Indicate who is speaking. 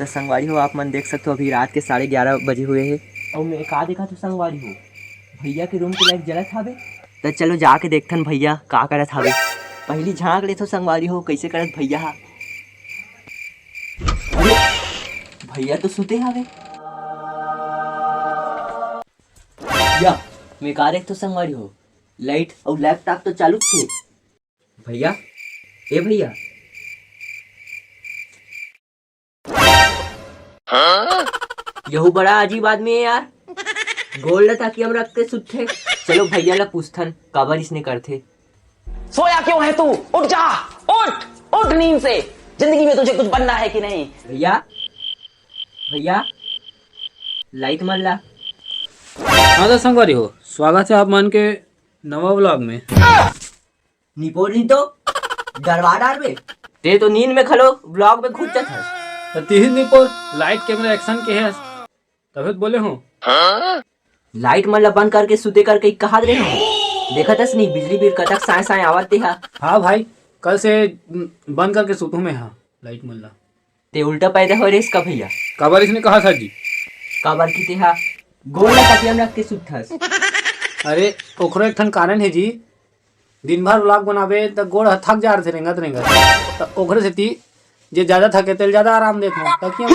Speaker 1: तो संगवारी हो आप मन देख सकते हो अभी रात के 11:30 बजे हुए हैं और मैं का देखा तो संगवारी हो भैया के रूम के लाइट जलत हवे। तो चलो जाके देखथन भैया का करत हवे। पहली झाँक ले तो संगवारी हो कैसे करत भैया हा। अरे भैया तो सुते हवे। या मैं का देख तो संगवारी हो लाइट और लैपटॉप तो चालू छे। भैया ए भैया यहू बड़ा अजीब आदमी है यार। गोल्ड ताकि हम रखते सुते। चलो भैया ला पूछथन काबर इसने करथे।
Speaker 2: सोया क्यों है तू? उठ जा, उठ उठ नींद से। जिंदगी में तुझे कुछ बनना है कि नहीं?
Speaker 1: भैया भैया लाइट मर ला।
Speaker 3: हाँ तो संगवारी हो स्वागत है आप मन के नवा व्लॉग में।
Speaker 1: निपोरी तो डरवा डार बे। ते तो नींद में खलो ब्लॉग में घुस जात हस।
Speaker 3: तो तीन दिन पर लाइट कैमरा एक्शन के है तभी तो बोले हूँ।
Speaker 1: लाइट मन ला बंद करके सुते करके कहा रहे हो। देखा तस नहीं बिजली बिल कतक साए साए आवत हा।
Speaker 3: हाँ भाई कल से बंद करके सुतू में। हाँ लाइट मन ला
Speaker 1: ते उल्टा पैदा हो रे इसका भैया।
Speaker 3: काबर इसने कहा था जी।
Speaker 1: काबर की ते हा गोल ला ताकि हम रख के सुतथस।
Speaker 3: अरे ओकरो एक ठन कारण है जी। दिन भर व्लॉग बनावे तो गोड़ थक जा रहे रेंगत रेंगत तो ओकरे से ती जे ज्यादा थके तेल ज्यादा आराम देता हूँ ताकि हम